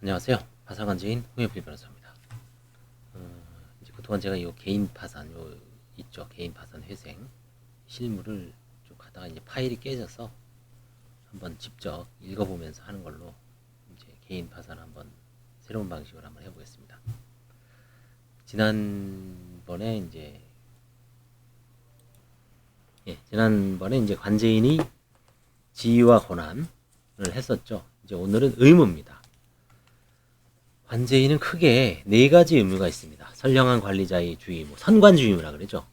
안녕하세요. 파산관제인 홍영필 변호사입니다. 이제 그동안 제가 이 개인 파산, 있죠. 개인 파산 회생 실무를 쭉 하다가 이제 파일이 깨져서 한번 직접 읽어보면서 하는 걸로 이제 개인 파산 한번 새로운 방식으로 한번 해보겠습니다. 지난번에 이제 관제인이 지위와 권한을 했었죠. 이제 오늘은 의무입니다. 관제인은 크게 네 가지 의무가 있습니다. 선량한 관리자의 주의무, 선관주의무라 그러죠.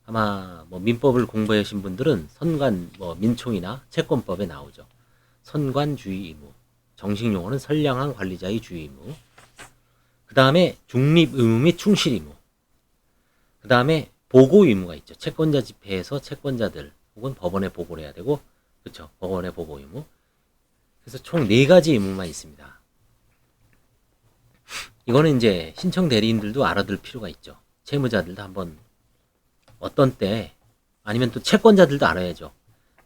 아마 민법을 공부해 오신 분들은 선관, 민총이나 채권법에 나오죠. 선관주의 의무, 정식 용어는 선량한 관리자의 주의 의무. 그 다음에 중립 의무 및 충실 의무. 그 다음에 보고 의무가 있죠. 채권자 집회에서 채권자들 혹은 법원에 보고를 해야 되고, 그렇죠. 법원에 보고 의무. 그래서 총 네 가지 의무만 있습니다. 이거는 이제 신청 대리인들도 알아둘 필요가 있죠. 채무자들도 한번 어떤 때 아니면 또 채권자들도 알아야죠.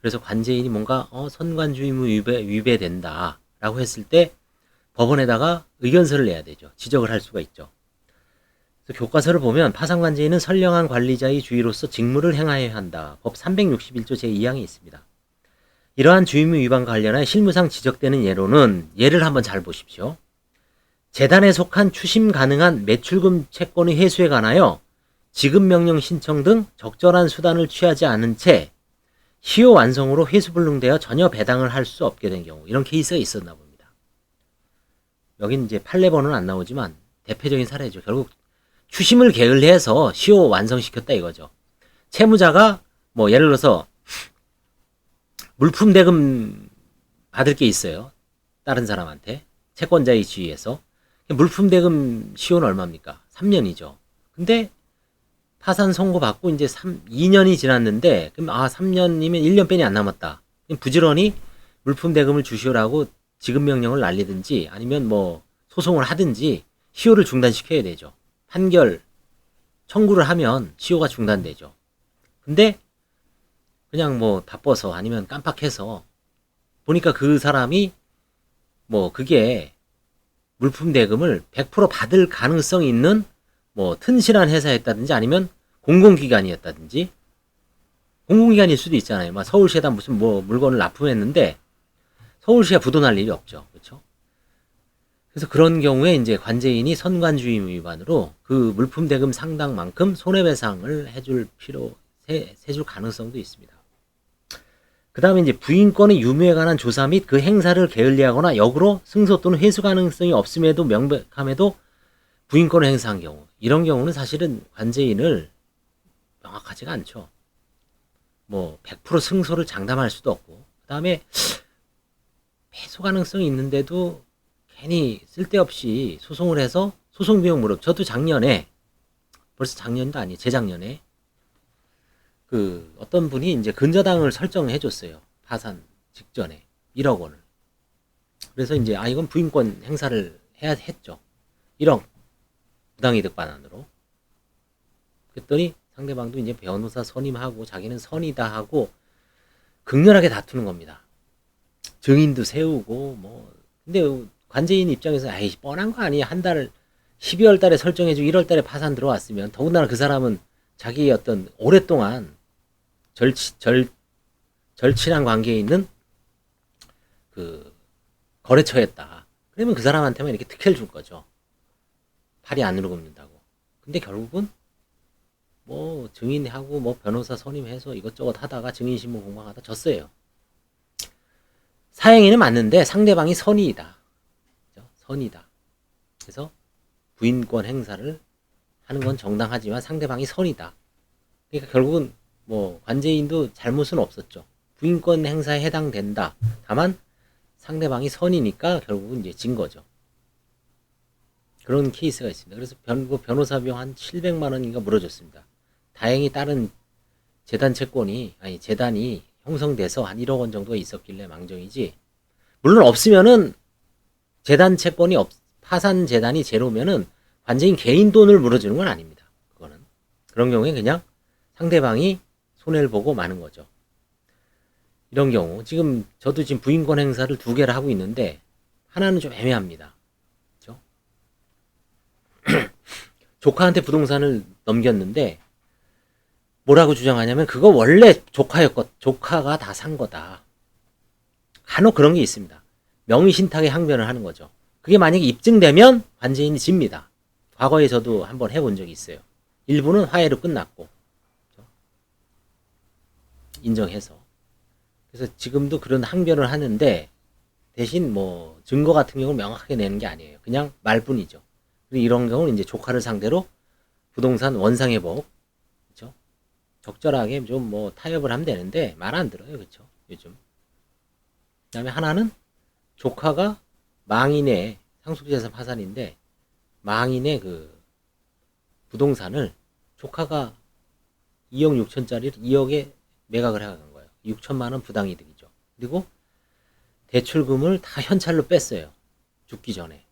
그래서 관제인이 뭔가 선관주의무 위배된다 라고 했을 때 법원에다가 의견서를 내야 되죠. 지적을 할 수가 있죠. 그래서 교과서를 보면 파산관제인은 선량한 관리자의 주의로서 직무를 행하여야 한다. 법 361조 제2항에 있습니다. 이러한 주의무 위반과 관련하여 실무상 지적되는 예로는 예를 한번 잘 보십시오. 재단에 속한 추심 가능한 매출금 채권의 회수에 관하여 지급명령 신청 등 적절한 수단을 취하지 않은 채 시효 완성으로 회수불능되어 전혀 배당을 할 수 없게 된 경우, 이런 케이스가 있었나 봅니다. 여긴 이제 판례번호는 안 나오지만 대표적인 사례죠. 결국 추심을 게을리해서 시효 완성시켰다 이거죠. 채무자가 예를 들어서 물품 대금 받을 게 있어요. 다른 사람한테 채권자의 지위에서 물품 대금 시효는 얼마입니까? 3년이죠. 근데 파산 선고 받고 이제 2년이 지났는데, 그럼 3년이면 1년 뺀이 안 남았다. 부지런히 물품 대금을 주시오라고 지급명령을 날리든지 아니면 소송을 하든지 시효를 중단시켜야 되죠. 판결 청구를 하면 시효가 중단되죠. 근데 그냥 바빠서 아니면 깜빡해서 보니까 그 사람이 그게 물품 대금을 100% 받을 가능성이 있는 튼실한 회사였다든지 아니면 공공기관이었다든지, 공공기관일 수도 있잖아요. 서울시에다 무슨 물건을 납품했는데 서울시가 부도날 일이 없죠. 그렇죠? 그래서 그런 경우에 이제 관제인이 선관주의 위반으로 그 물품 대금 상당만큼 손해배상을 해줄 가능성도 있습니다. 그 다음에 이제 부인권의 유무에 관한 조사 및 그 행사를 게을리하거나 역으로 승소 또는 회수 가능성이 없음에도 명백함에도 부인권을 행사한 경우, 이런 경우는 사실은 관제인을 명확하지가 않죠. 100% 승소를 장담할 수도 없고, 그 다음에 회수 가능성이 있는데도 괜히 쓸데없이 소송을 해서 소송 비용 무릎. 저도 벌써 작년도 아니에요. 재작년에 어떤 분이 이제 근저당을 설정해 줬어요. 파산 직전에 1억 원을. 그래서 이제 이건 부인권 행사를 했죠. 1억 부당이득 반환으로. 그랬더니 상대방도 이제 변호사 선임하고 자기는 선이다 하고 극렬하게 다투는 겁니다. 증인도 세우고 근데 관제인 입장에서 뻔한 거 아니야. 한 달 12월 달에 설정해주고 1월 달에 파산 들어왔으면, 더군다나 그 사람은 자기의 어떤 오랫동안 절친한 관계에 있는 거래처였다. 그러면 그 사람한테만 이렇게 특혜를 줄 거죠. 팔이 안으로 굽는다고. 근데 결국은 증인하고 변호사 선임해서 이것저것 하다가 증인신문 공방하다 졌어요. 사행위는 맞는데 상대방이 선의이다. 선이다. 그래서 부인권 행사를 하는 건 정당하지만 상대방이 선이다. 그러니까 결국은 관제인도 잘못은 없었죠. 부인권 행사에 해당된다. 다만 상대방이 선이니까 결국은 이제 진 거죠. 그런 케이스가 있습니다. 그래서 변호사 비용 한 700만 원인가 물어줬습니다. 다행히 다른 재단이 형성돼서 한 1억 원 정도가 있었길래 망정이지. 물론 없으면은 재단 채권이 파산 재단이 제로면은 관제인 개인 돈을 물어주는 건 아닙니다. 그런 경우에 그냥 상대방이 손해를 보고 마는 거죠. 이런 경우 저도 지금 부인권 행사를 2개를 하고 있는데 하나는 좀 애매합니다. 조카한테 부동산을 넘겼는데 뭐라고 주장하냐면 그거 원래 조카가 다 산 거다. 간혹 그런 게 있습니다. 명의신탁의 항변을 하는 거죠. 그게 만약에 입증되면 관제인이 집니다. 과거에 저도 한번 해본 적이 있어요. 일부는 화해로 끝났고 인정해서. 그래서 지금도 그런 항변을 하는데 대신 뭐 증거 같은 경우는 명확하게 내는 게 아니에요. 그냥 말뿐이죠. 그리고 이런 경우는 이제 조카를 상대로 부동산 원상회복, 그렇죠? 적절하게 좀 뭐 타협을 하면 되는데 말 안 들어요, 그렇죠? 요즘. 그다음에 하나는 조카가 망인의 상속재산 파산인데 망인의 그 부동산을 조카가 2억 6천짜리를 2억에 매각을 해간 거예요. 6천만 원 부당이득이죠. 그리고 대출금을 다 현찰로 뺐어요. 죽기 전에.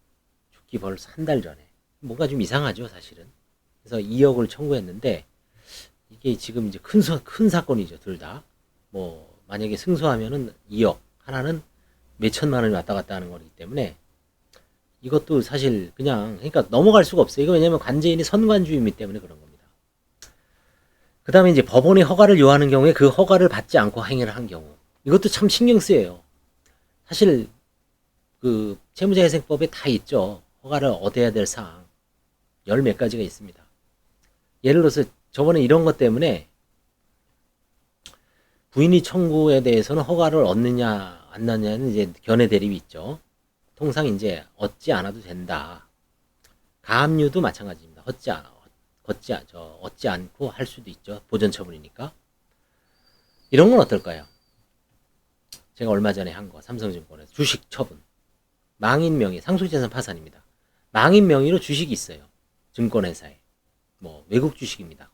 죽기 벌써 한 달 전에. 뭔가 좀 이상하죠, 사실은. 그래서 2억을 청구했는데 이게 지금 이제 큰 사건이죠, 둘 다. 뭐 만약에 승소하면은 2억, 하나는 몇 천만 원이 왔다 갔다 하는 거기 때문에 이것도 사실 그냥 그러니까 넘어갈 수가 없어요. 이거 왜냐면 관제인이 선관주의이기 때문에 그런 겁니다. 그 다음에 이제 법원이 허가를 요하는 경우에 그 허가를 받지 않고 행위를 한 경우 이것도 참 신경 쓰여요. 사실 그 채무자회생법에 다 있죠. 허가를 얻어야 될 사항 열 몇 가지가 있습니다. 예를 들어서 저번에 이런 것 때문에 부인이 청구에 대해서는 허가를 얻느냐 안 얻느냐는 이제 견해 대립이 있죠. 통상 이제 얻지 않아도 된다. 가압류도 마찬가지입니다. 얻지 않고 할 수도 있죠. 보전 처분이니까. 이런 건 어떨까요? 제가 얼마 전에 한 거 삼성증권에서 주식 처분. 망인 명의 상속재산 파산입니다. 망인 명의로 주식이 있어요. 증권회사에. 뭐 외국 주식입니다.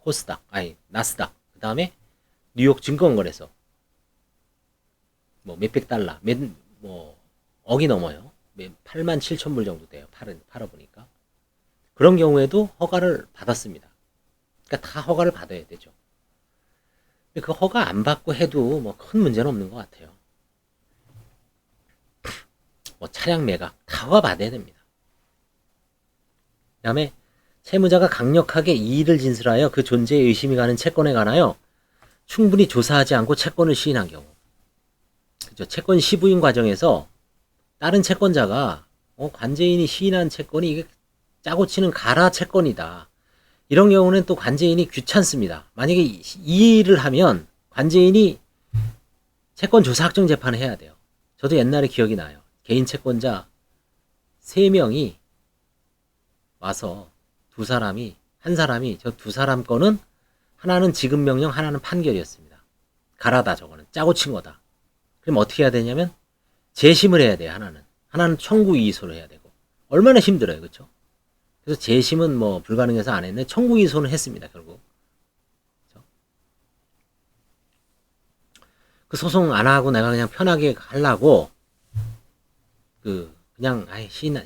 나스닥. 그 다음에 뉴욕 증권거래소. 뭐 몇백 달러, 뭐 억이 넘어요. 8만 7천 불 정도 돼요. 팔아보니까. 그런 경우에도 허가를 받았습니다. 그러니까 다 허가를 받아야 되죠. 근데 그 허가 안 받고 해도 뭐 큰 문제는 없는 것 같아요. 뭐 차량 매각 다 허가 받아야 됩니다. 그 다음에 채무자가 강력하게 이의를 진술하여 그 존재에 의심이 가는 채권에 관하여 충분히 조사하지 않고 채권을 시인한 경우. 그죠? 채권 시부인 과정에서 다른 채권자가 관제인이 시인한 채권이 이게 짜고 치는 가라 채권이다. 이런 경우는 또 관제인이 귀찮습니다. 만약에 이의를 하면 관제인이 채권 조사 확정 재판을 해야 돼요. 저도 옛날에 기억이 나요. 개인 채권자 3명이 와서 한 사람이 저 두 사람 거는 하나는 지급 명령, 하나는 판결이었습니다. 가라다 저거는 짜고 친 거다. 그럼 어떻게 해야 되냐면 재심을 해야 돼요. 하나는 청구 이의소를 해야 되고 얼마나 힘들어요, 그렇죠? 그래서 재심은 뭐 불가능해서 안 했는데 청구 이의소는 했습니다, 결국. 그렇죠? 그 소송 안 하고 내가 그냥 편하게 하려고 그냥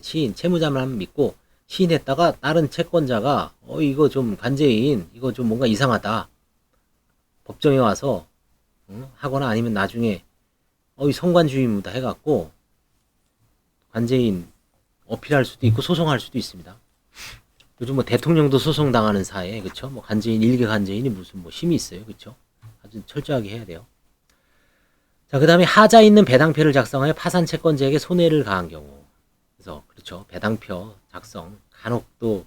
시인 채무자만 믿고 시인했다가 다른 채권자가 이거 좀 관제인 이거 좀 뭔가 이상하다 법정에 와서 하거나 아니면 나중에 이 성관주의입니다 해갖고 관제인 어필할 수도 있고 소송할 수도 있습니다. 요즘 뭐 대통령도 소송 당하는 사회에 그쵸? 뭐 관제인 일개 관제인이 무슨 뭐 힘이 있어요, 그쵸? 아주 철저하게 해야 돼요. 자, 그 다음에 하자 있는 배당표를 작성하여 파산 채권자에게 손해를 가한 경우. 그래서 그렇죠. 배당표 작성 간혹 또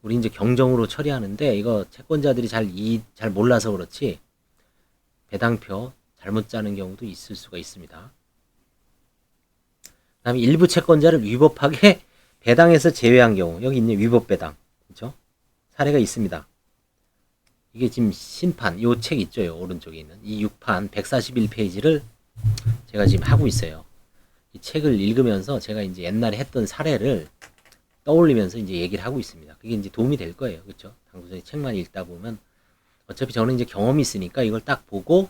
우리 이제 경정으로 처리하는데 이거 채권자들이 잘 몰라서 그렇지 배당표 잘못 짜는 경우도 있을 수가 있습니다. 그 다음에 일부 채권자를 위법하게 배당에서 제외한 경우 여기 있는 위법 배당 그렇죠? 사례가 있습니다. 이게 지금 신판 요 책 있죠, 요 오른쪽에 있는 이 6판 141페이지를 제가 지금 하고 있어요. 이 책을 읽으면서 제가 이제 옛날에 했던 사례를 떠올리면서 이제 얘기를 하고 있습니다. 그게 이제 도움이 될 거예요, 그렇죠? 당구선이 책만 읽다 보면 어차피 저는 이제 경험이 있으니까 이걸 딱 보고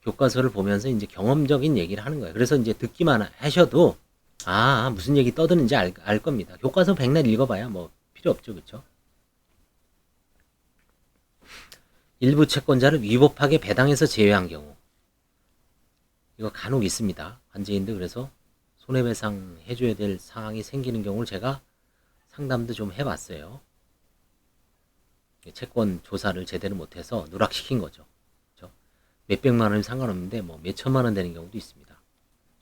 교과서를 보면서 이제 경험적인 얘기를 하는 거예요. 그래서 이제 듣기만 하셔도 무슨 얘기 떠드는지 알 겁니다. 교과서 백날 읽어봐야 뭐 필요 없죠, 그렇죠? 일부 채권자를 위법하게 배당해서 제외한 경우 이거 간혹 있습니다. 관제인들 그래서 손해배상 해줘야 될 상황이 생기는 경우를 제가 상담도 좀 해봤어요. 채권 조사를 제대로 못해서 누락시킨 거죠. 그렇죠? 몇백만 원이면 상관없는데 뭐 몇천만 원 되는 경우도 있습니다.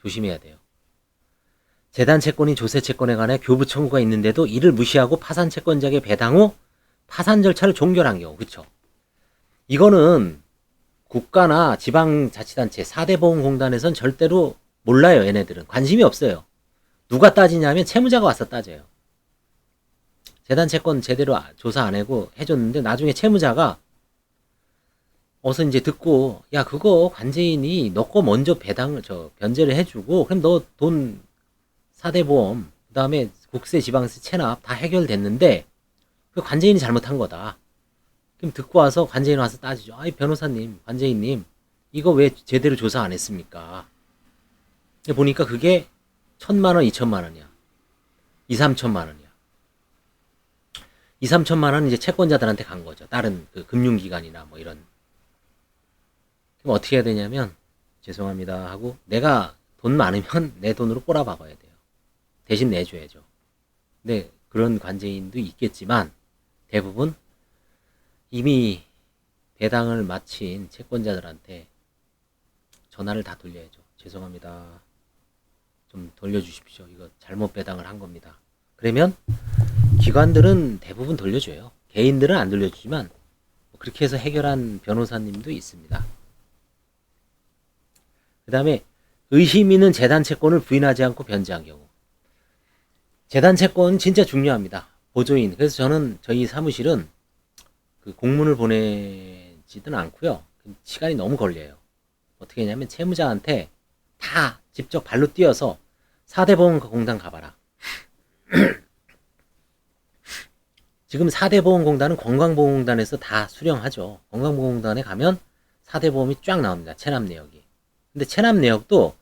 조심해야 돼요. 재단 채권인 조세 채권에 관해 교부 청구가 있는데도 이를 무시하고 파산 채권자에게 배당 후 파산 절차를 종결한 경우, 그렇죠? 이거는 국가나 지방자치단체 4대 보험공단에선 절대로 몰라요. 얘네들은 관심이 없어요. 누가 따지냐면 채무자가 와서 따져요. 재단 채권 제대로 조사 안 하고 해줬는데 나중에 채무자가 어서 이제 듣고 야 그거 관제인이 너 거 먼저 변제를 해주고 그럼 너 돈 4대 보험 그 다음에 국세 지방세 체납 다 해결됐는데 그 관제인이 잘못한 거다. 그럼 듣고 와서 관제인 와서 따지죠. 아이 변호사님 관제인님 이거 왜 제대로 조사 안 했습니까? 보니까 그게 1,000만 원 2천만 원이야. 2, 3천만 원이야. 2, 3천만 원은 이제 채권자들한테 간 거죠. 다른 그 금융기관이나 뭐 이런. 그럼 어떻게 해야 되냐면 죄송합니다 하고 내가 돈 많으면 내 돈으로 꼬라박아야 돼요. 대신 내줘야죠. 근데 그런 관제인도 있겠지만 대부분 이미 배당을 마친 채권자들한테 전화를 다 돌려야죠. 죄송합니다. 좀 돌려주십시오. 이거 잘못 배당을 한 겁니다. 그러면 기관들은 대부분 돌려줘요. 개인들은 안 돌려주지만 그렇게 해서 해결한 변호사님도 있습니다. 그 다음에 의심 있는 재단 채권을 부인하지 않고 변제한 경우. 재단 채권 진짜 중요합니다. 보조인. 그래서 저는 저희 사무실은 그 공문을 보내지는 않고요. 시간이 너무 걸려요. 어떻게 했냐면 채무자한테 다 직접 발로 뛰어서 4대 보험공단 가봐라. 지금 4대 보험공단은 건강보험공단에서 다 수령하죠. 건강보험공단에 가면 4대 보험이 쫙 나옵니다. 체납 내역이. 근데 체납 내역도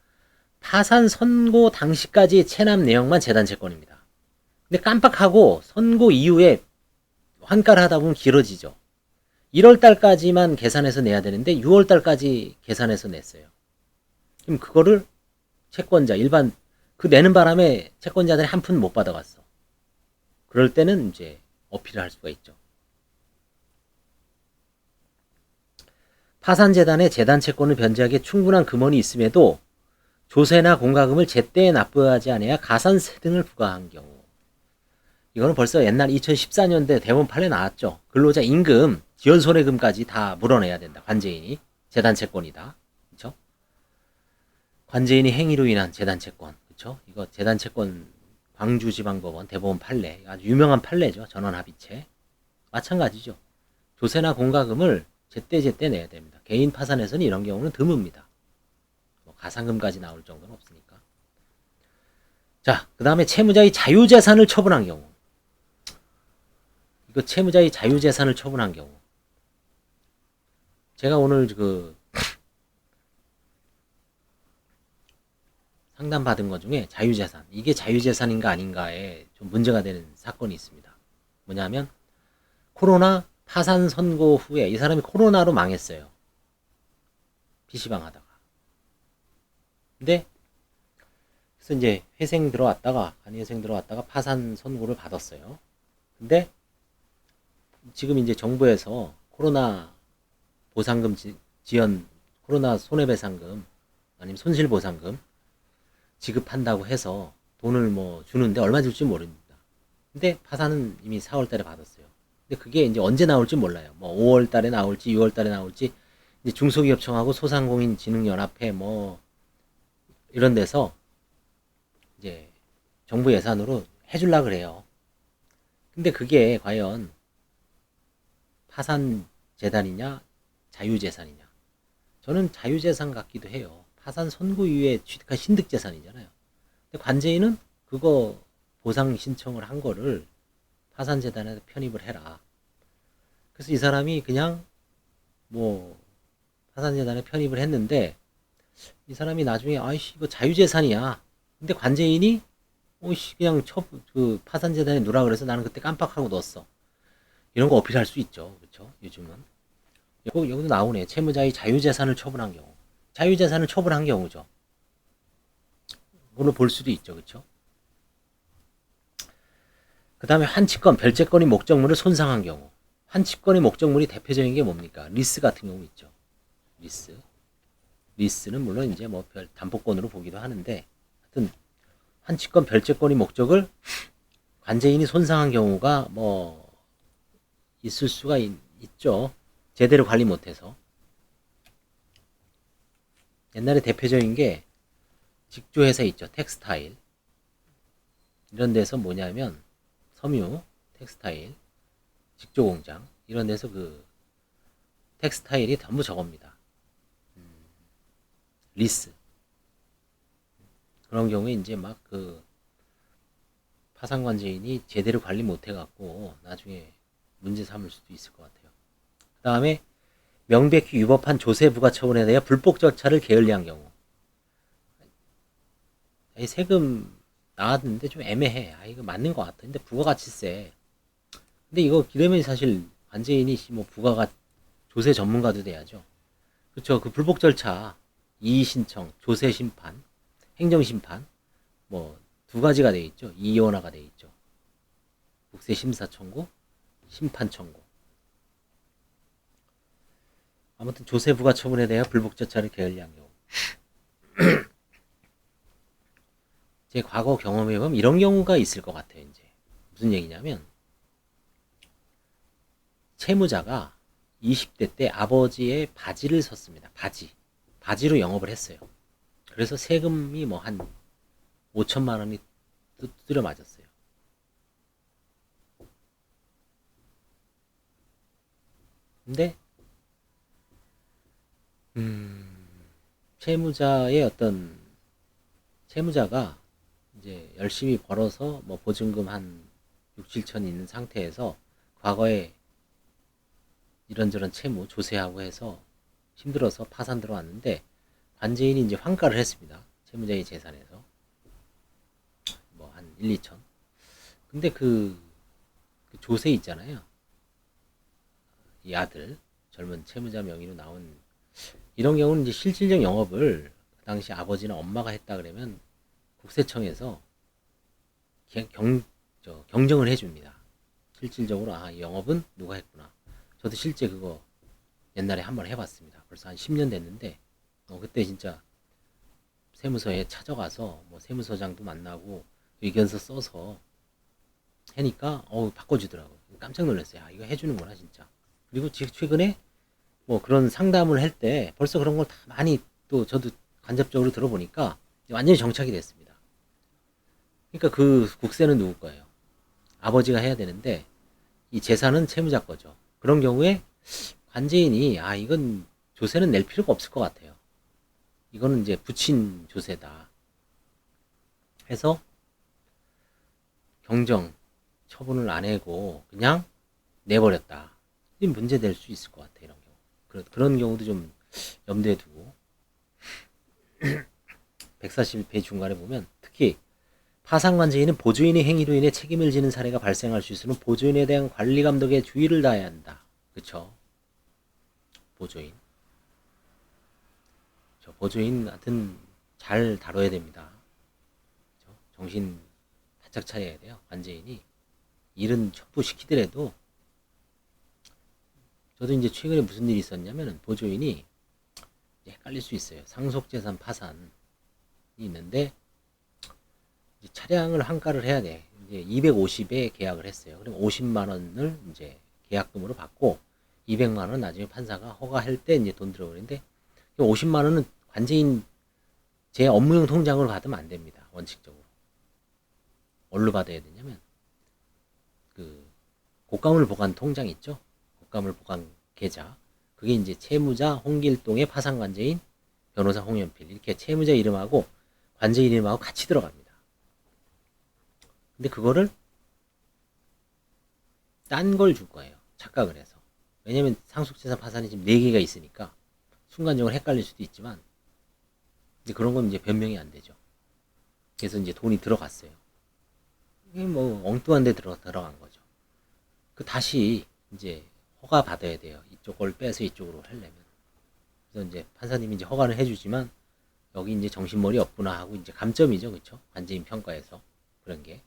파산 선고 당시까지의 체납 내역만 재단 채권입니다. 근데 깜빡하고 선고 이후에 환가를 하다 보면 길어지죠. 1월달까지만 계산해서 내야 되는데 6월달까지 계산해서 냈어요. 그럼 그거를 채권자 일반 그 내는 바람에 채권자들이 한 푼 못 받아갔어. 그럴 때는 이제 어필을 할 수가 있죠. 파산재단에 재단 채권을 변제하기에 충분한 금원이 있음에도 조세나 공과금을 제때 납부하지 않아야 가산세 등을 부과한 경우. 이거는 벌써 옛날 2014년대 대법원 판례 나왔죠. 근로자 임금, 지연손해금까지 다 물어내야 된다. 관제인이. 재단 채권이다. 그렇죠? 관제인이 행위로 인한 재단 채권. 그렇죠? 이거 재단 채권 광주지방법원 대법원 판례. 아주 유명한 판례죠. 전원합의체. 마찬가지죠. 조세나 공과금을 제때 내야 됩니다. 개인 파산에서는 이런 경우는 드뭅니다. 뭐 가산금까지 나올 정도는 없으니까. 자, 그 다음에 채무자의 자유재산을 처분한 경우. 이거 채무자의 자유재산을 처분한 경우. 제가 오늘 그 상담 받은 것 중에 자유재산. 이게 자유재산인가 아닌가에 좀 문제가 되는 사건이 있습니다. 뭐냐면 코로나 파산 선고 후에 이 사람이 코로나로 망했어요. PC방 하다가. 근데 그래서 이제 회생 들어왔다가 파산 선고를 받았어요. 근데 지금 이제 정부에서 코로나 보상금 지연, 코로나 손해배상금 아니면 손실보상금 지급한다고 해서 돈을 뭐 주는데 얼마 줄지 모릅니다. 근데 파산은 이미 4월 달에 받았어요. 근데 그게 이제 언제 나올지 몰라요. 뭐 5월 달에 나올지 6월 달에 나올지 이제 중소기업청하고 소상공인진흥연합회 뭐 이런 데서 이제 정부 예산으로 해주려고 그래요. 근데 그게 과연 파산 재단이냐 자유재산이냐. 저는 자유재산 같기도 해요. 파산 선고 이후에 취득한 신득재산이잖아요. 근데 관제인은 그거 보상 신청을 한 거를 파산재단에 편입을 해라. 그래서 이 사람이 그냥 뭐 파산재단에 편입을 했는데 이 사람이 나중에 아이씨 이거 자유재산이야. 근데 관제인이 오이씨 그냥 그 파산재단에 넣으라 그래서 나는 그때 깜빡하고 넣었어. 이런 거 어필할 수 있죠. 그렇죠? 요즘은. 여기도 나오네. 채무자의 자유재산을 처분한 경우. 자유재산을 처분한 경우죠. 오늘 볼 수도 있죠. 그렇죠? 그 다음에 환치권, 별채권이 목적물을 손상한 경우. 환치권의 목적물이 대표적인 게 뭡니까? 리스 같은 경우 있죠. 리스. 리스는 물론 이제 뭐 담보권으로 보기도 하는데, 하여튼 환치권, 별채권의 목적을 관제인이 손상한 경우가 뭐 있을 수가 있죠. 제대로 관리 못해서. 옛날에 대표적인 게 직조회사 있죠. 텍스타일. 이런 데서 뭐냐면 섬유, 텍스타일, 직조공장 이런 데서 그 텍스타일이 전부 저겁니다. 리스. 그런 경우에 이제 막 그 파산관제인이 제대로 관리 못해갖고 나중에 문제 삼을 수도 있을 것 같아요. 그 다음에 명백히 위법한 조세 부과처분에 대해 불복 절차를 게을리한 경우. 세금 나왔는데 좀 애매해. 이거 맞는 것 같아. 근데 부가가치세. 근데 이거 이러면 사실 관제인이 뭐 부가가 조세 전문가도 돼야죠. 그렇죠. 그 불복 절차, 이의 신청, 조세 심판, 행정 심판 뭐 두 가지가 돼 있죠. 이원화가 돼 있죠. 국세 심사 청구, 심판 청구. 아무튼 조세 부과 처분에 대해 불복 절차를 게을리한 경우. 제 과거 경험에 보면 이런 경우가 있을 것 같아요. 이제 무슨 얘기냐면 채무자가 20대 때 아버지의 바지를 샀습니다. 바지로 영업을 했어요. 그래서 세금이 뭐 한 5천만 원이 두드려 맞았어요. 근데 채무자의 어떤 채무자가 이제 열심히 벌어서 뭐 보증금 한 6, 7천 있는 상태에서 과거에 이런저런 채무 조세하고 해서 힘들어서 파산 들어왔는데 관제인이 이제 환가를 했습니다. 채무자의 재산에서 뭐 한 1, 2천. 근데 그 조세 있잖아요. 이 아들 젊은 채무자 명의로 나온 이런 경우는 이제 실질적 영업을 그 당시 아버지나 엄마가 했다 그러면 국세청에서 경정을 해줍니다. 실질적으로 이 영업은 누가 했구나. 저도 실제 그거 옛날에 한번 해봤습니다. 벌써 한 10년 됐는데 그때 진짜 세무서에 찾아가서 뭐 세무서장도 만나고 의견서 써서 해니까 바꿔주더라고요. 깜짝 놀랐어요. 이거 해주는구나 진짜. 그리고 최근에 뭐 그런 상담을 할 때 벌써 그런 걸 다 많이 또 저도 간접적으로 들어보니까 완전히 정착이 됐습니다. 그러니까 그 국세는 누구 거예요? 아버지가 해야 되는데 이 재산은 채무자 거죠. 그런 경우에 관제인이 이건 조세는 낼 필요가 없을 것 같아요. 이거는 이제 붙인 조세다 해서 경정 처분을 안 하고 그냥 내버렸다. 이 문제 될 수 있을 것 같아. 이런 경우. 그런 경우도 좀 염두에 두고 141페이지 중간에 보면 특히 파산관제인은 보조인의 행위로 인해 책임을 지는 사례가 발생할 수 있으면 보조인에 대한 관리 감독에 주의를 다해야 한다. 그쵸? 보조인. 보조인 하여튼 잘 다뤄야 됩니다. 그쵸? 정신 바짝 차려야 돼요. 관제인이 일은 첩부 시키더라도 저도 이제 최근에 무슨 일이 있었냐면 보조인이 헷갈릴 수 있어요. 상속재산 파산이 있는데 차량을 환가를 해야 돼. 이제 250에 계약을 했어요. 그럼 50만 원을 이제 계약금으로 받고 200만 원은 나중에 판사가 허가할 때 이제 돈 들어오는데 50만 원은 관제인 제 업무용 통장으로 받으면 안 됩니다. 원칙적으로. 뭘로 받아야 되냐면 그 곡가물 보관 통장 있죠? 곡가물 보관 계좌. 그게 이제 채무자 홍길동의 파산관제인 변호사 홍연필 이렇게 채무자 이름하고 관제인 이름하고 같이 들어갑니다. 근데 그거를 딴 걸 줄 거예요. 착각을 해서. 왜냐면 상속재산 파산이 지금 4개가 있으니까 순간적으로 헷갈릴 수도 있지만 근데 그런 건 이제 변명이 안 되죠. 그래서 이제 돈이 들어갔어요. 이게 뭐 엉뚱한 데 들어간 거죠. 다시 이제 허가 받아야 돼요. 이쪽 걸 빼서 이쪽으로 하려면. 그래서 이제 판사님이 이제 허가를 해주지만 여기 이제 정신머리 없구나 하고 이제 감점이죠. 그쵸? 관제인 평가에서. 그런 게.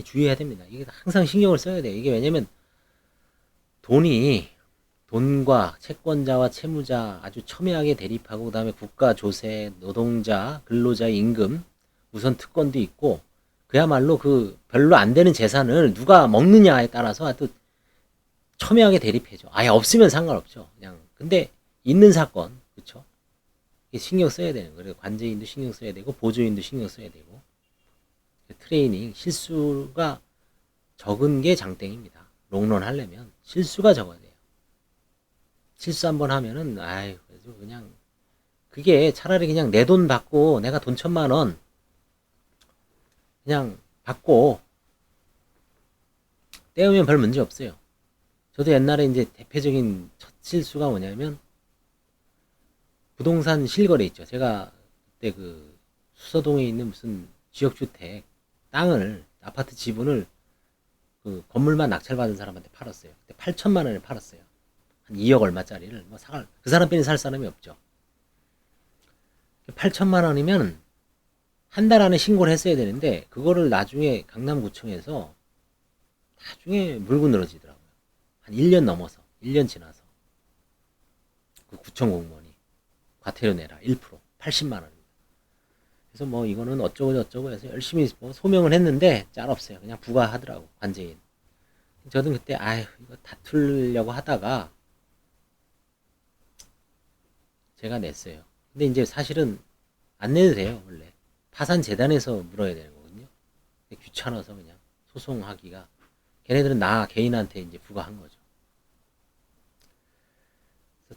주의해야 됩니다. 이게 항상 신경을 써야 돼요. 이게 왜냐면 돈과 채권자와 채무자 아주 첨예하게 대립하고, 그 다음에 국가 조세, 노동자, 근로자 임금, 우선 특권도 있고, 그야말로 그 별로 안 되는 재산을 누가 먹느냐에 따라서 아주 첨예하게 대립해줘. 아예 없으면 상관없죠. 그냥. 근데 있는 사건, 그쵸? 신경 써야 되는 거예요. 관제인도 신경 써야 되고, 보조인도 신경 써야 되고, 트레이닝, 실수가 적은 게 장땡입니다. 롱런 하려면 실수가 적어야 돼요. 실수 한번 하면은, 아유, 그냥, 그게 차라리 그냥 내 돈 받고, 내가 돈 1,000만 원, 그냥 받고, 떼우면 별 문제 없어요. 저도 옛날에 이제 대표적인 첫 실수가 뭐냐면, 부동산 실거래 있죠. 제가 그때 그 수서동에 있는 무슨 지역주택 땅을, 아파트 지분을 그 건물만 낙찰받은 사람한테 팔았어요. 그때 8,000만 원에 팔았어요. 한 2억 얼마짜리를 뭐 사갈, 그 사람 빼니 살 사람이 없죠. 8,000만 원이면 한 달 안에 신고를 했어야 되는데, 그거를 나중에 강남구청에서 나중에 물고 늘어지더라고요. 한 1년 넘어서, 1년 지나서 그 구청 공무원이 과태료 내라 1% 80만 원입니다. 그래서 뭐 이거는 어쩌고 저쩌고 해서 열심히 뭐 소명을 했는데 짤 없어요. 그냥 부과하더라고, 관제인. 저는 그때 아휴 이거 다투려고 하다가 제가 냈어요. 근데 이제 사실은 안 내도 돼요. 원래 파산재단에서 물어야 되는 거거든요. 귀찮아서 그냥 소송하기가, 걔네들은 나 개인한테 이제 부과한 거죠.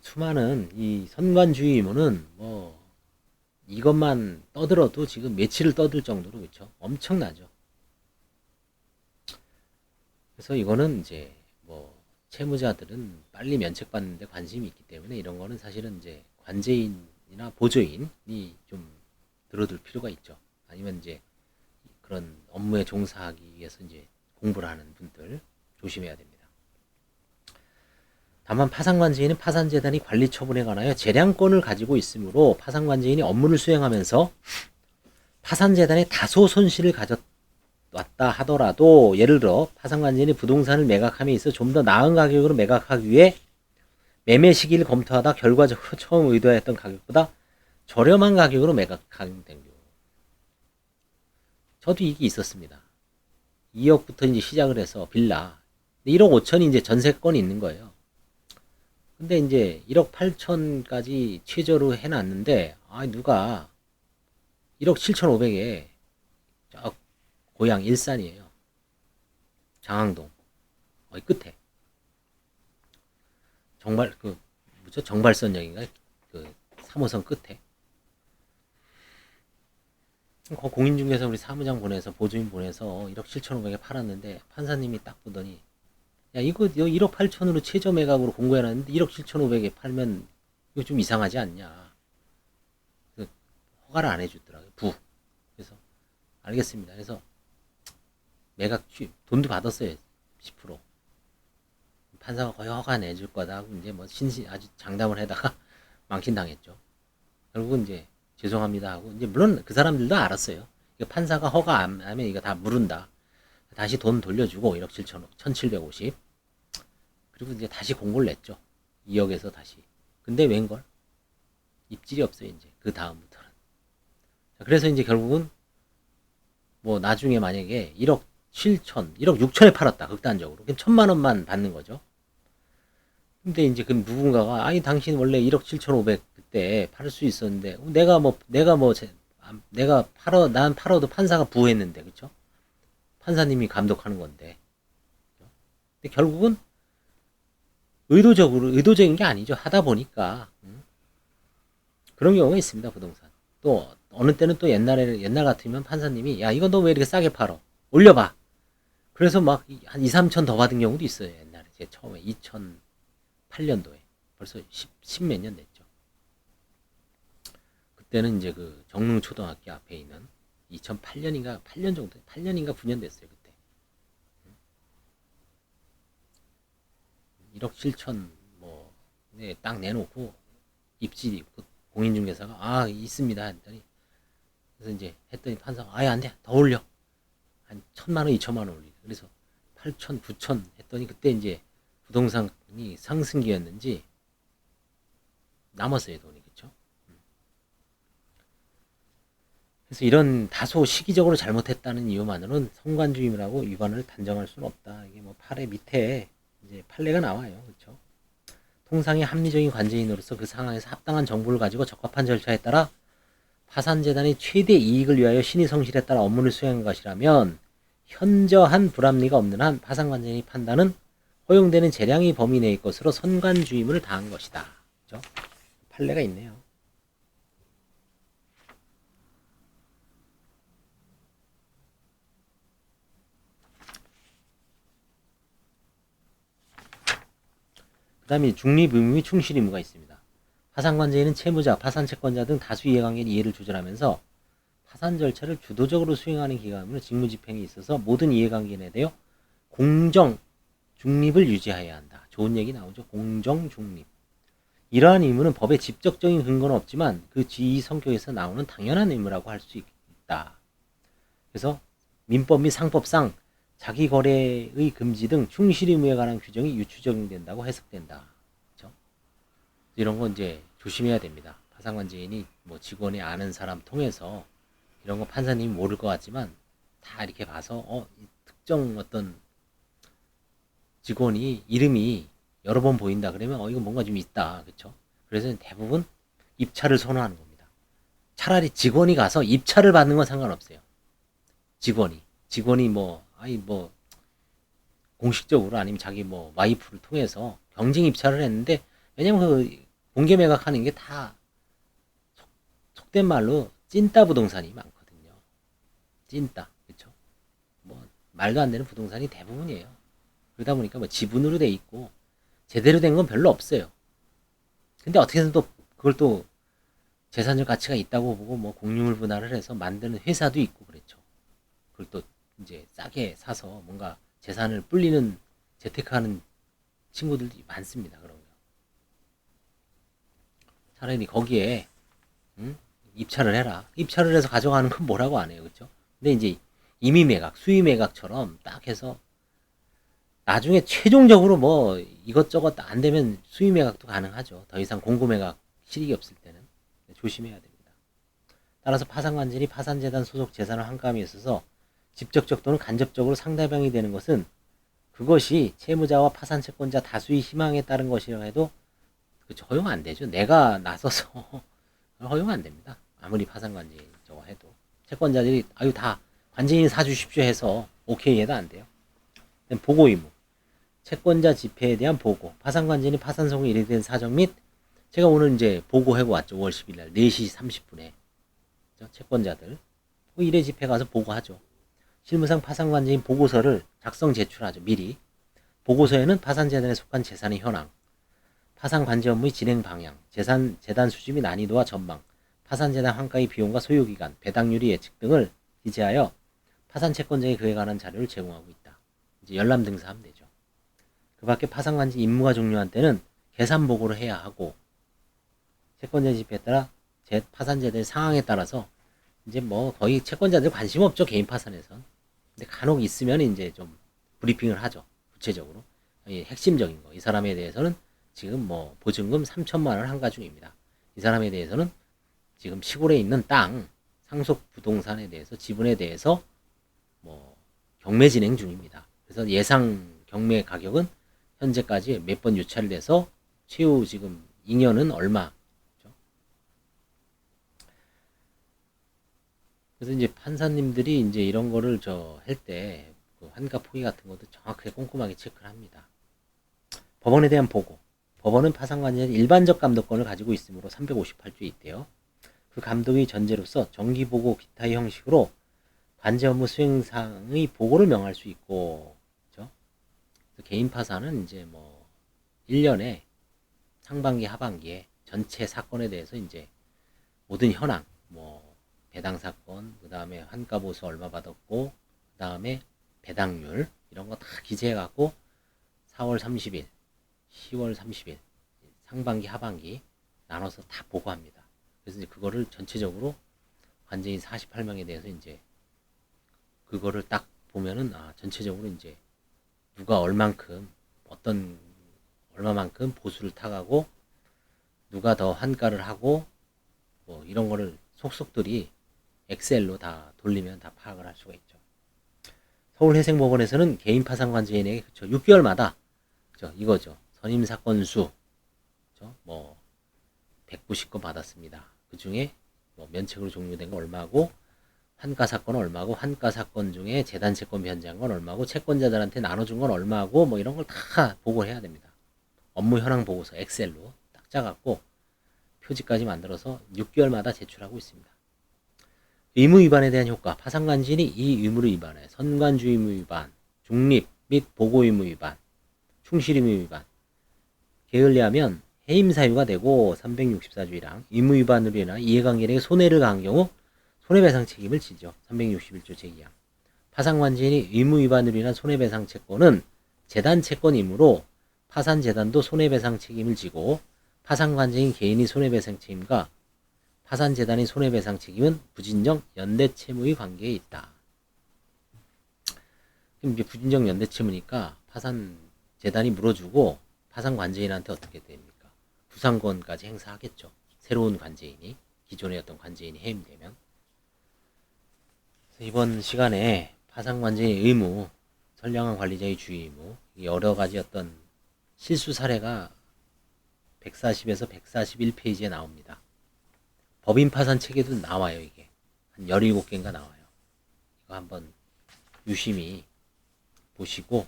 수많은 이 선관주의 의무는 뭐 이것만 떠들어도 지금 며칠을 떠들 정도로, 그렇죠? 엄청나죠. 그래서 이거는 이제 뭐 채무자들은 빨리 면책받는데 관심이 있기 때문에 이런 거는 사실은 이제 관제인이나 보조인이 좀 들어둘 필요가 있죠. 아니면 이제 그런 업무에 종사하기 위해서 이제 공부를 하는 분들 조심해야 됩니다. 다만 파산관제인은 파산재단이 관리 처분에 관하여 재량권을 가지고 있으므로 파산관제인이 업무를 수행하면서 파산재단에 다소 손실을 가져왔다 하더라도, 예를 들어 파산관제인이 부동산을 매각함에 있어 좀 더 나은 가격으로 매각하기 위해 매매 시기를 검토하다 결과적으로 처음 의도했던 가격보다 저렴한 가격으로 매각하게 된 경우. 저도 이게 있었습니다. 2억부터 이제 시작을 해서 빌라 1억 5천이 이제 전세권이 있는 거예요. 근데 이제 1억 8천까지 최저로 해놨는데, 아, 누가 1억 7천5백에 저 고향 일산이에요. 장항동. 끝에. 정발선역인가? 그 3호선 끝에. 공인중개사 우리 사무장 보내서, 보조인 보내서 1억 7천5백에 팔았는데, 판사님이 딱 보더니, 야, 이거 1억 8천으로 최저 매각으로 공고해놨는데 1억 7천5백에 팔면 이거 좀 이상하지 않냐. 허가를 안 해주더라고요. 그래서 알겠습니다. 그래서 매각 돈도 받았어요. 10%. 판사가 거의 허가 내줄 거다 하고 이제 뭐 아주 장담을 해다가 망신당했죠. 결국은 이제 죄송합니다 하고, 이제 물론 그 사람들도 알았어요. 판사가 허가 안 하면 이거 다 물은다. 다시 돈 돌려주고 1억 7천억 1750. 그리고 이제 다시 공고를 냈죠. 2억에서 다시. 근데 웬걸? 입질이 없어요, 이제. 그 다음부터는. 자, 그래서 이제 결국은 뭐 나중에 만약에 1억 7천, 1억 6천에 팔았다, 극단적으로. 그럼 1,000만 원만 받는 거죠. 근데 이제 그 누군가가, 아니, 당신 원래 1억 7천5백 그때 팔 수 있었는데, 난 팔아도 판사가 부했는데, 그쵸? 판사님이 감독하는 건데. 근데 결국은 의도적인 게 아니죠. 하다 보니까. 그런 경우가 있습니다, 부동산. 또, 어느 때는 또 옛날 같으면 판사님이, 야, 이건 너 왜 이렇게 싸게 팔어? 올려봐. 그래서 막, 한 2, 3천 더 받은 경우도 있어요, 옛날에. 제 처음에, 2008년도에. 벌써 10 몇 년 됐죠. 그때는 이제 그 정릉초등학교 앞에 있는 2008년인가, 8년 정도, 8년인가 9년 됐어요, 그때. 1억 7천 뭐, 네, 딱 내놓고 입질이 있고, 공인중개사가 있습니다 했더니, 그래서 이제 했더니 판사가 아예 안 돼, 더 올려. 한 1,000만 원, 2천만 원 올리고 그래서 8천, 9천 했더니 그때 이제 부동산이 상승기였는지 남았어요 돈이 그쵸? 그래서 이런 다소 시기적으로 잘못했다는 이유만으로는 성관주의라고 위반을 단정할 수는 없다. 이게 뭐 판례 밑에 이제 판례가 나와요, 그렇죠? 통상의 합리적인 관제인으로서 그 상황에서 합당한 정보를 가지고 적합한 절차에 따라 파산재단이 최대 이익을 위하여 신의 성실에 따라 업무를 수행한 것이라면 현저한 불합리가 없는 한 파산관제인의 판단은 허용되는 재량의 범위 내의 것으로 선관주의문을 다한 것이다. 그렇죠? 판례가 있네요. 그 다음에 중립의무 및 충실의무가 있습니다. 파산관제인은 채무자, 파산채권자 등 다수 이해관계의 이해를 조절하면서 파산 절차를 주도적으로 수행하는 기관으로 직무집행에 있어서 모든 이해관계에 대해 공정, 중립을 유지해야 한다. 좋은 얘기 나오죠. 공정, 중립. 이러한 의무는 법에 직접적인 근거는 없지만 그 지위 성격에서 나오는 당연한 의무라고 할 수 있다. 그래서 민법 및 상법상 자기거래의 금지 등 충실 의무에 관한 규정이 유추적용된다고 해석된다. 그렇죠? 이런 건 이제 조심해야 됩니다. 파산관제인이 뭐 직원이 아는 사람 통해서 이런 거 판사님이 모를 것 같지만 다 이렇게 봐서 특정 어떤 직원이 이름이 여러 번 보인다 그러면 이거 뭔가 좀 있다. 그렇죠? 그래서 대부분 입찰을 선호하는 겁니다. 차라리 직원이 가서 입찰을 받는 건 상관없어요. 직원이 뭐 공식적으로 아니면 자기 뭐 와이프를 통해서 경쟁 입찰을 했는데 왜냐면 그 공개 매각하는 게 다 속된 말로 찐따 부동산이 많거든요. 찐따, 그렇죠? 뭐 말도 안 되는 부동산이 대부분이에요. 그러다 보니까 뭐 지분으로 돼 있고 제대로 된 건 별로 없어요. 근데 어떻게든 또 그걸 또 재산적 가치가 있다고 보고 뭐 공유물 분할을 해서 만드는 회사도 있고 그랬죠. 그걸 또 이제 싸게 사서 뭔가 재산을 불리는 재테크하는 친구들이 많습니다. 그런 거. 차라리 거기에 입찰을 해라. 입찰을 해서 가져가는 건 뭐라고 안 해요. 그렇죠? 근데 이제 임의 매각, 수의 매각처럼 딱 해서 나중에 최종적으로 뭐 이것저것 안 되면 수의 매각도 가능하죠. 더 이상 공고 매각 실익이 없을 때는 조심해야 됩니다. 따라서 파산관제인이 파산재단 소속 재산을 환가함에 있어서 직접적 또는 간접적으로 상대방이 되는 것은 그것이 채무자와 파산채권자 다수의 희망에 따른 것이라 해도 허용 안 되죠. 내가 나서서 허용 안 됩니다. 아무리 파산관제인 저거 해도 채권자들이 다 관제인 사주십시오 해서 오케이 해도 안 돼요. 보고 의무. 채권자 집회에 대한 보고. 파산관제인이 파산송을 일회된 사정 및 제가 오늘 이제 보고하고 왔죠. 5월 10일 날 4시 30분에 채권자들 1회 집회 가서 보고하죠. 실무상 파산관제인 보고서를 작성 제출하죠. 미리. 보고서에는 파산재단에 속한 재산의 현황, 파산관제 업무의 진행 방향, 재단 수지 및 난이도와 전망, 파산재단 환가의 비용과 소요기간, 배당률의 예측 등을 기재하여 파산채권자에 그에 관한 자료를 제공하고 있다. 이제 열람 등사하면 되죠. 그 밖에 파산관제 임무가 종료한 때는 계산 보고를 해야 하고 채권자 집회에 따라 파산재단의 상황에 따라서 이제 뭐 거의 채권자들 관심 없죠. 개인 파산에선. 근데 간혹 있으면 이제 좀 브리핑을 하죠. 구체적으로. 핵심적인 거. 이 사람에 대해서는 지금 뭐 보증금 3천만 원 환가 중입니다. 이 사람에 대해서는 지금 시골에 있는 땅, 상속 부동산에 대해서 지분에 대해서 뭐 경매 진행 중입니다. 그래서 예상 경매 가격은 현재까지 몇 번 유찰돼서 최후 지금 2년은 얼마. 그래서 이제 판사님들이 이제 이런 거를 할 때 그 환가 포기 같은 것도 정확하게 꼼꼼하게 체크를 합니다. 법원에 대한 보고. 법원은 파산관제에 일반적 감독권을 가지고 있으므로 358조에 있대요. 그 감독의 전제로서 정기보고 기타의 형식으로 관제 업무 수행상의 보고를 명할 수 있고, 그렇죠? 개인 파산은 이제 뭐 1년에 상반기 하반기에 전체 사건에 대해서 이제 모든 현황, 뭐 배당 사건, 그 다음에 환가 보수 얼마 받았고, 그 다음에 배당률 이런 거 다 기재해갖고 4월 30일, 10월 30일 상반기 하반기 나눠서 다 보고합니다. 그래서 이제 그거를 전체적으로 관제인 48명에 대해서 이제 그거를 딱 보면은 전체적으로 이제 누가 얼마만큼 보수를 타가고 누가 더 환가를 하고 뭐 이런 거를 속속들이 엑셀로 다 돌리면 다 파악을 할 수가 있죠. 서울회생법원에서는 개인 파산관제인에게 그쵸 6개월마다 그쵸 이거죠. 선임 사건 수 그쵸 뭐 190건 받았습니다. 그 중에 뭐 면책으로 종료된 건 얼마고 환가 사건은 얼마고 환가 사건 중에 재단 채권 변제한 건 얼마고 채권자들한테 나눠준 건 얼마고 뭐 이런 걸 다 보고를 해야 됩니다. 업무 현황 보고서 엑셀로 딱 짜갖고 표지까지 만들어서 6개월마다 제출하고 있습니다. 의무 위반에 대한 효과 파산관지인이 이 의무를 위반해 선관주 의무 위반, 중립 및 보고 의무 위반, 충실 의무 위반 게을리하면 해임 사유가 되고 364조이랑 의무 위반으로 인한 이해관계인에게 손해를 가한 경우 손해배상 책임을 지죠. 361조 제2항. 파산관지인이 의무 위반으로 인한 손해배상 채권은 재단 채권이므로 파산재단도 손해배상 책임을 지고 파산관제인 개인이 손해배상 책임과 파산재단의 손해배상 책임은 부진정 연대채무의 관계에 있다. 그럼 이제 부진정 연대채무니까 파산재단이 물어주고 파산관제인한테 어떻게 됩니까? 부상권까지 행사하겠죠. 새로운 관제인이 기존의 어떤 관제인이 해임되면. 이번 시간에 파산관제인 의무, 선량한 관리자의 주의 의무, 여러 가지 어떤 실수 사례가 140에서 141페이지에 나옵니다. 법인 파산 체계도 나와요, 이게. 한 17개인가 나와요. 이거 한번 유심히 보시고,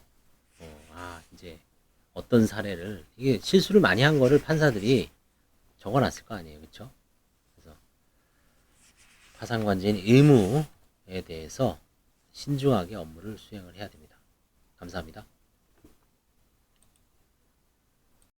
이제 어떤 사례를, 이게 실수를 많이 한 거를 판사들이 적어 놨을 거 아니에요, 그쵸? 그래서 파산관제인 의무에 대해서 신중하게 업무를 수행을 해야 됩니다. 감사합니다.